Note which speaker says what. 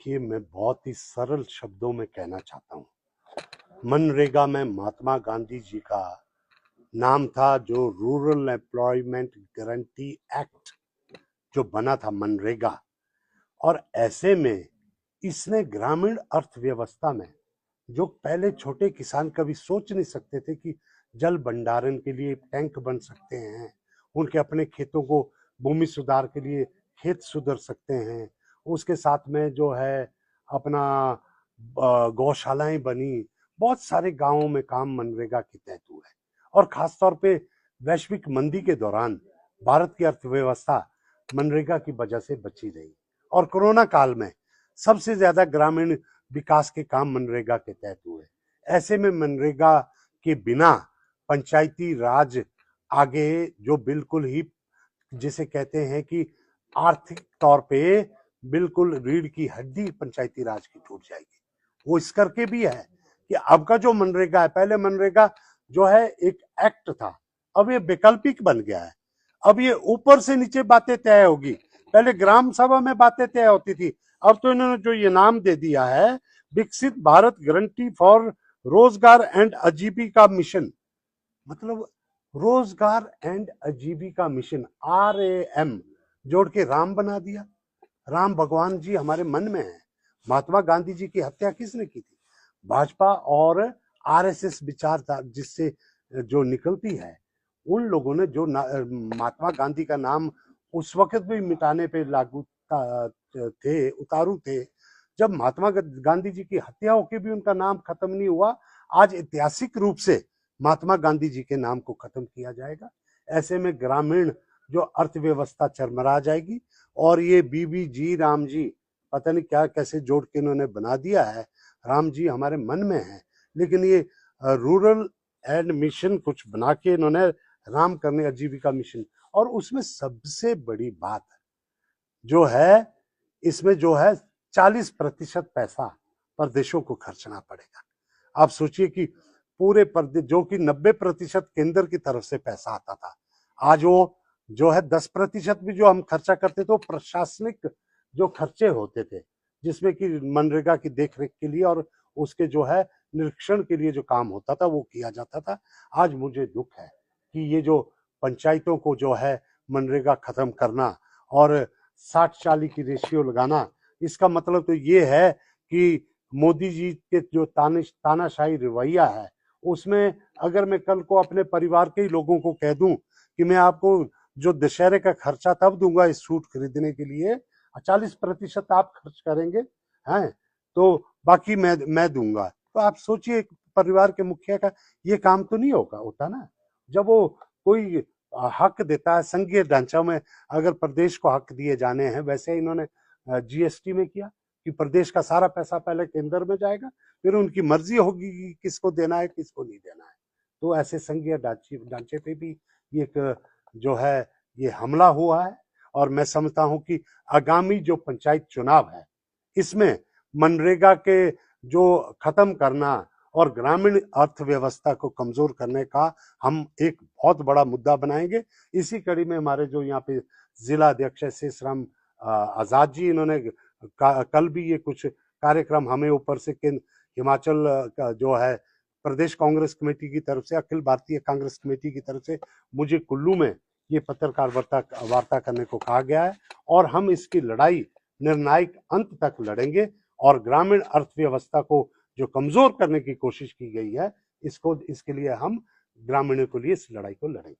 Speaker 1: देखिए, मैं बहुत ही सरल शब्दों में कहना चाहता हूँ। मनरेगा में महात्मा गांधी जी का नाम था, जो रूरल एम्प्लॉयमेंट गारंटी एक्ट जो बना था मनरेगा, और ऐसे में इसने ग्रामीण अर्थव्यवस्था में, जो पहले छोटे किसान कभी सोच नहीं सकते थे कि जल भंडारण के लिए टैंक बन सकते हैं, उनके अपने खेतों को भूमि सुधार के लिए खेत सुधर सकते हैं, उसके साथ में जो है अपना गौशालाएं बनी, बहुत सारे गांवों में काम मनरेगा के तहत हुआ है। और खासतौर पे वैश्विक मंदी के दौरान भारत की अर्थव्यवस्था मनरेगा की वजह से बची रही, और कोरोना काल में सबसे ज्यादा ग्रामीण विकास के काम मनरेगा के तहत हुए। ऐसे में मनरेगा के बिना पंचायती राज आगे, जो बिल्कुल ही जिसे कहते हैं कि आर्थिक तौर पे बिल्कुल रीढ़ की हड्डी पंचायती राज की टूट जाएगी। वो इस करके भी है कि अब का जो मनरेगा है, पहले मनरेगा जो है एक एक्ट था, अब ये वैकल्पिक बन गया है। अब ये ऊपर से नीचे बातें तय होगी। पहले ग्राम सभा में बातें तय होती थी, अब तो इन्होंने जो ये नाम दे दिया है, विकसित भारत गारंटी फॉर रोजगार एंड आजीविका मिशन, मतलब रोजगार एंड आजीविका मिशन, RAM जोड़ के राम बना दिया। राम भगवान जी हमारे मन में है। महात्मा गांधी जी की हत्या किसने की थी? भाजपा और RSS विचारधारा जिससे जो निकलती है, उन लोगों ने जो महात्मा गांधी का नाम उस वक्त भी मिटाने पे लागू थे, उतारू थे, जब महात्मा गांधी जी की हत्या होकर भी उनका नाम खत्म नहीं हुआ। आज ऐतिहासिक रूप से महात्मा गांधी जी के नाम को खत्म किया जाएगा। ऐसे में ग्रामीण जो अर्थव्यवस्था चरमरा जाएगी। और ये BBG राम जी, पता नहीं क्या कैसे जोड़ के इन्होंने बना दिया है। राम जी हमारे मन में है, लेकिन ये रूरल एंड मिशन कुछ बना के इन्होंने राम करने, आजीविका मिशन। और उसमें सबसे बड़ी बात जो है, इसमें जो है 40% पैसा प्रदेशों को खर्चना पड़ेगा। आप सोचिए कि पूरे प्रदेश, जो कि 90% केंद्र की तरफ से पैसा आता था, आज वो जो है 10% भी जो हम खर्चा करते थे, तो प्रशासनिक जो खर्चे होते थे, जिसमें कि मनरेगा की देखरेख के लिए और उसके जो है निरीक्षण के लिए जो काम होता था, वो किया जाता था। आज मुझे दुख है कि ये जो पंचायतों को जो है मनरेगा खत्म करना और 60-40 की रेशियो लगाना, इसका मतलब तो ये है कि मोदी जी के जो तानाशाही रवैया है, उसमें अगर मैं कल को अपने परिवार के ही लोगों को कह दूं कि मैं आपको जो दशहरे का खर्चा तब दूंगा इस सूट खरीदने के लिए, 40% आप खर्च करेंगे हैं, तो बाकी मैं दूंगा। तो आप सोचिए, परिवार के मुखिया का ये काम तो नहीं होता ना। जब वो कोई हक देता है, संघीय ढांचा में अगर प्रदेश को हक दिए जाने हैं, वैसे इन्होंने GST में किया कि प्रदेश का सारा पैसा पहले केंद्र में जाएगा, फिर उनकी मर्जी होगी कि किसको देना है, किसको नहीं देना है। तो ऐसे संघीय ढांचे पे भी ये एक जो है ये हमला हुआ है। और मैं समझता हूं कि आगामी जो पंचायत चुनाव है, इसमें मनरेगा के जो खत्म करना और ग्रामीण अर्थव्यवस्था को कमजोर करने का हम एक बहुत बड़ा मुद्दा बनाएंगे। इसी कड़ी में हमारे जो यहाँ पे जिला अध्यक्ष है शेषराम आजाद जी, इन्होंने कल भी ये कुछ कार्यक्रम हमें ऊपर से हिमाचल का जो है प्रदेश कांग्रेस कमेटी की तरफ से, अखिल भारतीय कांग्रेस कमेटी की तरफ से मुझे कुल्लू में ये पत्रकार वार्ता करने को कहा गया है। और हम इसकी लड़ाई निर्णायक अंत तक लड़ेंगे और ग्रामीण अर्थव्यवस्था को जो कमजोर करने की कोशिश की गई है, इसके लिए हम ग्रामीणों के लिए इस लड़ाई को लड़ेंगे।